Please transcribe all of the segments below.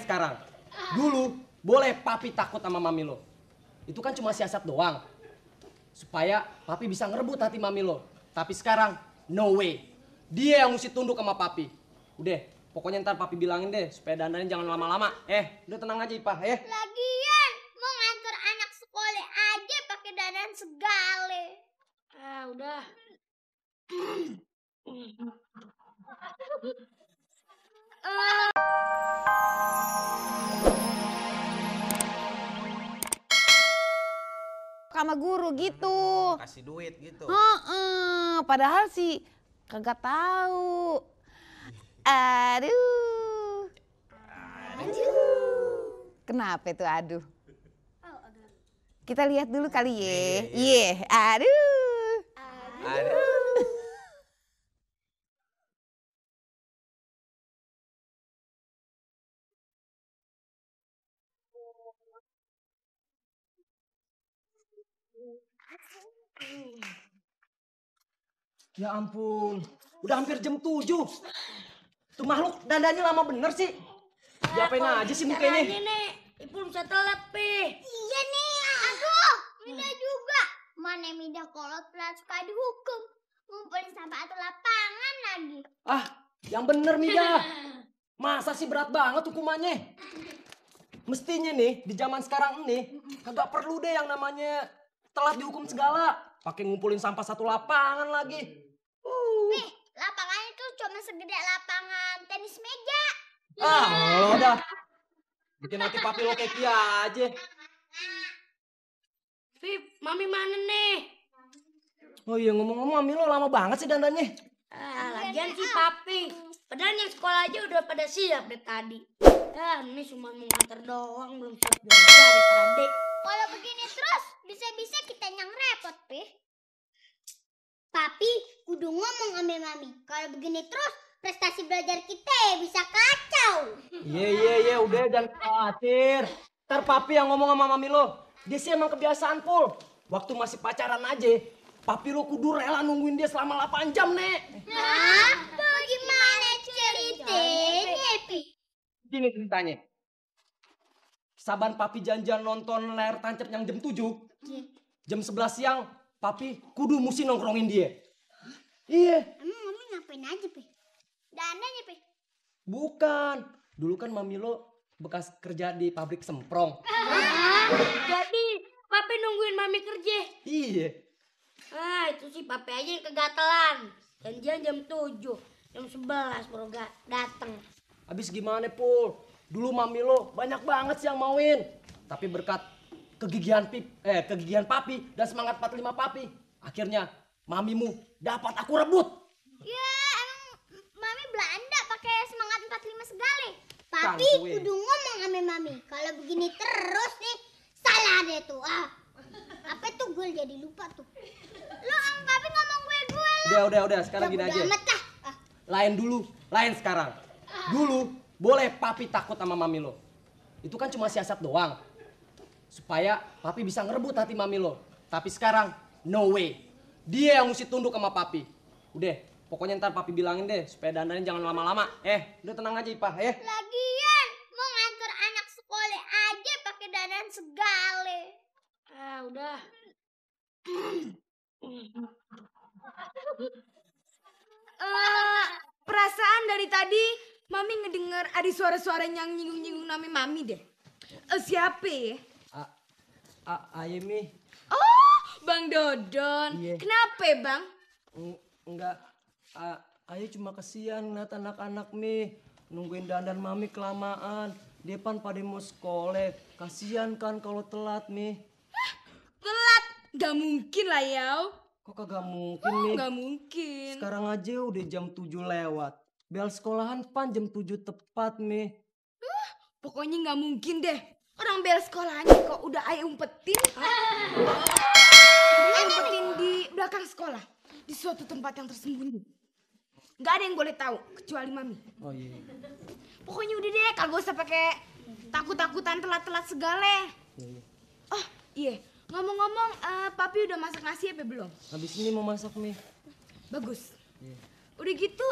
sekarang. Dulu boleh papi takut sama mami lo. Itu kan cuma siasat doang. Supaya papi bisa ngerebut hati mami lo. Tapi sekarang no way. Dia yang mesti tunduk sama papi. Udah, pokoknya ntar papi bilangin deh supaya dandannya jangan lama-lama. Udah tenang aja Ipah ya. Lagian mau nganter anak sekolah aja pakai dandan segale. Udah. Sama guru gitu. Kasih duit gitu. Padahal sih kagak tahu. Aduh. Kenapa itu aduh? Kita lihat dulu kali ya. Iya, aduh. Ya ampun, udah hampir jam 7. Tuh makhluk dandannya lama bener sih. Diapain aja sih mukanya? Ini nih, Ipul bisa telat, Pi. Iya nih, aduh, Mida juga. Mana Mida kolot pelan suka dihukum. Ngumpulin sampah atau lapangan lagi. Ah, yang bener Mida. Masa sih berat banget hukumannya? Mestinya nih, di zaman sekarang ini, kagak perlu deh yang namanya telat dihukum segala. Pakai ngumpulin sampah satu lapangan lagi. Nih, lapangannya tuh cuma segede lapangan tenis meja. Lo dah. Bikin hati papi lo kayak kia aja. Pip, Mami mana nih? Oh iya, ngomong-ngomong Mami lo lama banget sih dandannya. Lagian sih Papi. Padahal yang sekolah aja udah pada siap dari tadi. Ini cuma mau nganter doang, belum siap juga dari tadi. Kalau begini terus, bisa-bisa kita yang repot, Pi. Papi, kudu ngomong sama Mami. Kalau begini terus, prestasi belajar kita bisa kacau. Iya, udah jangan khawatir. Ntar papi yang ngomong sama mami lo. Dia sih emang kebiasaan, Pul. Waktu masih pacaran aja, papi lo kudu rela nungguin dia selama 8 jam, Nek. Hah? Bagaimana ceritanya, Pi? Gini ceritanya. Saban papi janjian nonton layar tancap yang jam 7. Jam 11 siang, papi kudu mesti nongkrongin dia. Iya. Emang Mami ngapain aja, Pi? Dananya, Pi? Bukan. Dulu kan mami lo bekas kerja di pabrik semprong. Jadi Papi nungguin Mami kerja. Iya. Itu sih Papi aja yang kegatelan. Janjian jam 7, jam 11 baru dateng. Habis gimana, Pul? Dulu mami lo banyak banget sih yang mauin. Tapi berkat kegigihan papi dan semangat 45 papi, akhirnya mamimu dapat aku rebut. Ya, emang Mami Belanda pakai semangat 45 segala. Papi Kan gue. kudu ngomong sama Mami. Kalau begini terus nih, salah deh tuh. Apa tuh gue jadi lupa tuh. Lo sama Papi ngomong gue lo. Udah, sekarang gini aja. Amat dah. Lain dulu, lain sekarang. Dulu boleh papi takut sama mami lo. Itu kan cuma siasat doang. Supaya papi bisa ngerebut hati mami lo. Tapi sekarang no way. Dia yang mesti tunduk sama papi. Udah, pokoknya ntar papi bilangin deh supaya dandannya jangan lama-lama. Udah tenang aja Ipah ya. Lagian mau nganter anak sekolah aja pakai dandan segale. Udah. Perasaan dari tadi Mami ngedenger ada suara-suara yang nyinggung-nyinggung nama Mami deh. Siapa ya? Ayemi. Oh, Bang Dodon. Iya. Kenapa ya, Bang? Enggak. Ayo cuma kesian ngeliat anak-anak Mi. Nungguin dandan mami kelamaan. Depan pada mau sekolah. Kasian kan kalau telat Mi. Telat? Gak mungkin lah, Yaw. Kok kagak mungkin Mi? Gak mungkin. Sekarang aja udah jam 7 lewat. Bel sekolahan pan jam 7 tepat Mi. Pokoknya gak mungkin deh. Orang bel sekolahnya kok udah ayo umpetin. Umpetin di belakang sekolah. Di suatu tempat yang tersembunyi. Gak ada yang boleh tahu kecuali Mami. Oh iya. Pokoknya udah deh, kagak usah pakai takut-takutan telat-telat segala. Iya. Oh iya, ngomong-ngomong, Papi udah masak nasi apa belum? Habis ini mau masak Mi. Bagus. Iya. Udah gitu,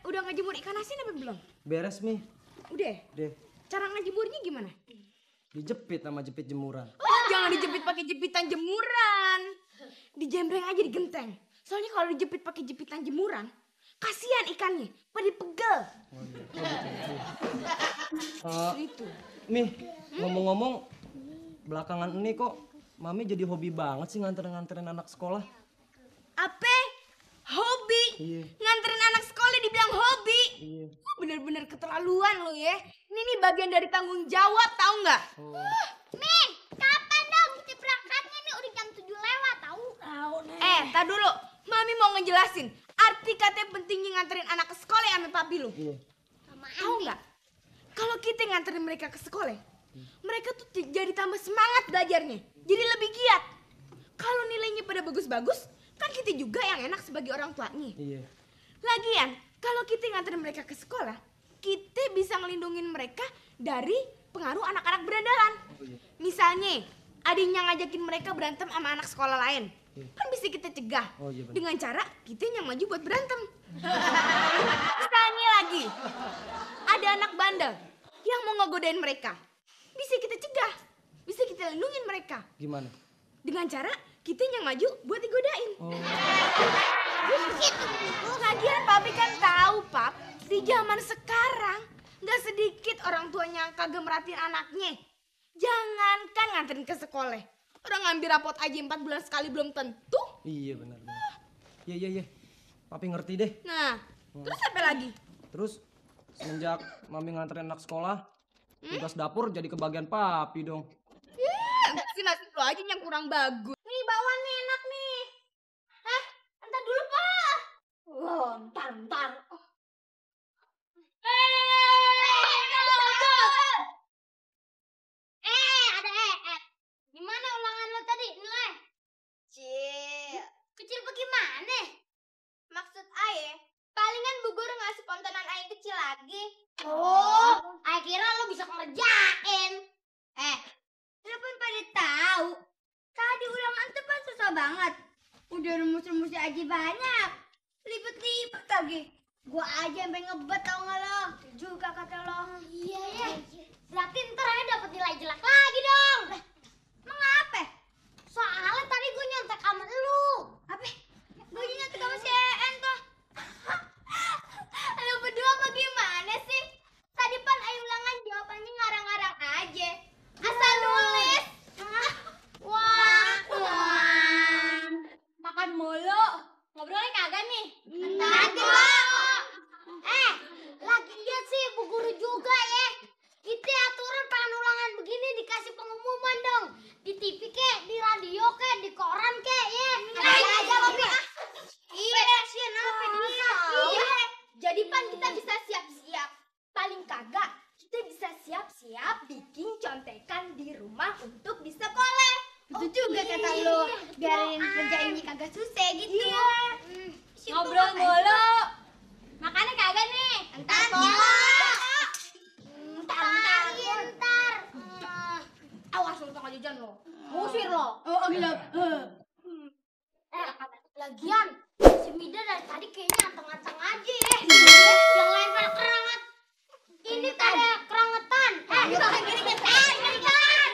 udah ngejemur ikan asin apa belum? Beres Mi. Udah. Deh. Cara ngejemurnya gimana? Dijepit sama jepit jemuran. Oh, jangan dijepit pakai jepitan jemuran. Dijembreng aja di genteng. Soalnya kalau dijepit pakai jepitan jemuran, kasihan ikannya, pada pegel. Itu. Nih, ngomong-ngomong, belakangan ini kok Mami jadi hobi banget sih nganterin anak sekolah. Apa? Hobi? Iya. Nganterin anak sekolah dibilang hobi? Iya. Bener-bener keterlaluan lo ya. Ini nih bagian dari tanggung jawab, tahu nggak? Mi, kapan dong kita berangkatnya nih? Udah jam 7 lewat tahu. Tar dulu. Mami mau ngejelasin arti kata pentingnya nganterin anak ke sekolah ya sama papi lu. Iya. Sama Tahu nggak? Kalau kita nganterin mereka ke sekolah, mereka tuh jadi tambah semangat belajarnya. Jadi lebih giat. Kalau nilainya pada bagus-bagus, kan kita juga yang enak sebagai orang tuanya. Iya. Lagian, kalau kita nganterin mereka ke sekolah, kita bisa ngelindungin mereka dari pengaruh anak-anak berandalan. Misalnya, adiknya ngajakin mereka berantem sama anak sekolah lain. Kan bisa kita cegah dengan cara kita yang maju buat berantem. Misalnya lagi, ada anak bandel yang mau ngegodain mereka. Bisa kita cegah, bisa kita lindungin mereka. Gimana? Dengan cara kita yang maju buat digodain. Lagian papi kan tahu, Pap, di zaman sekarang nggak sedikit orang tuanya yang kagak merhatiin anaknya. Jangankan nganterin ke sekolah, orang ngambil rapot aja 4 bulan sekali belum tentu. Iya benar. Iya. Papi ngerti deh. Nah, terus apa lagi? Terus semenjak Mami nganterin anak sekolah, tugas dapur jadi kebagian Papi dong. Si nasi lo aja yang kurang bagus. Nih bawaan nih enak nih. Hah? Entar dulu, Pak. Ntar. Ada. Gimana ulangan lo tadi nilai? Kecil bagaimana? Maksud Aye, palingan Bu Guru ngasih kontenan Aye kecil lagi. Oh, Aye kira lo bisa ngerjain. Lo pun pada tahu. Tadi ulangan tuh pas susah banget. Udah rumus-rumusnya aja banyak. Libet-libet lagi. Gua aja sampai ngebet tau gak lo? Juga kata lo. Iya ya. Berarti ntar Aye dapet nilai jelek lagi dong. Emang apa? Soalnya tadi gue nyontek sama lu. Apa? Gue nyontek sama si En tuh. Lu berdua bagaimana sih? Tadi pan Ayu ulangan jawabannya ngarang-ngarang aja. Asal nulis. Wah. Makan mulu. Ngobrolnya kagak nih? Kagak. Lagian sih Bu Guru juga ya. Kita aturan pengen ulangan begini dikasih pengumuman dong. Di TV kek, di radio kek, di koran kek ya. Aja Papi. Iya, sian apa dia? Iya. Jadi pan kita bisa siap-siap. Paling kagak kita bisa siap-siap bikin contekan di rumah untuk di sekolah. Itu juga kata lo. Biarin kerjainnya kagak susah gitu. Iya. Ngobrol mulu. Makannya kagak nih? Entar. Awas lu tengah jajan lo. Musir lo. Oh, gila. Lagian si Mida dari tadi kayaknya anteng-anteng aja ya. Yang lain pada keranget. Ini pada kerangetan. Keringetan.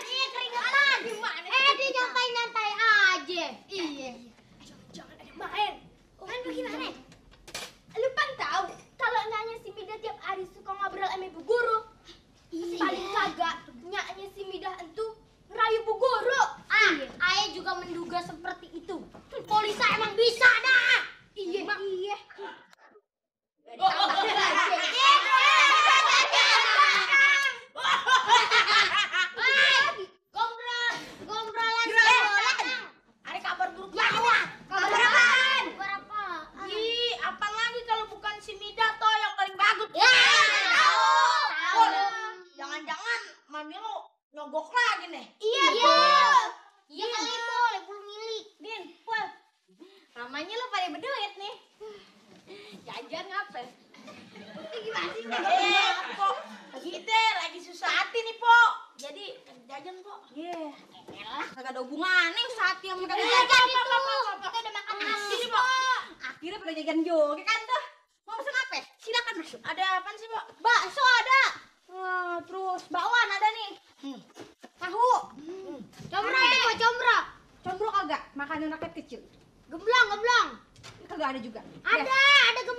Iya keringetan. Dia nyantai-nyantai aja. Iya. Jangan ada main. Kan bagaimana? Lu pan tahu kalau nyanya si Mida tiap hari suka ngobrol sama Bu Guru. Paling kagak nyanya si Mida entu ngerayu Bu Guru. Aye juga menduga seperti itu. Polisa emang bisa dah. Iya. Gombrol. Ada kabar buruk Ya lagi. Allah. Kabar apaan? Kabar apa? Ih, apa lagi kalau bukan si Mida toh yang paling bagus? Ya, tahu. Jangan-jangan mami lo nyogok lagi nih. Iya. Iya kali boleh belum milik. Din, Pul. Namanya lo pada berduit nih. Jajan ngapa? Gimana sih? Pok. Kita lagi susah hati nih, Pok. Jadi jajan, Pok. Iya. Elah, kagak ada hubungannya susah hati sama kagak jajan. Kita udah makan nasi, Pok. Akhirnya pada jajan juga kan tuh. Mau pesen apa? Silakan masuk. Ada apaan sih, Pok? Bakso ada. Terus bakwan ada nih. Tahu. Combro itu mau combro. Combro kagak, makanan rakyat kecil. Gemblong, gemblong. Kagak ada juga. Ada gemblong.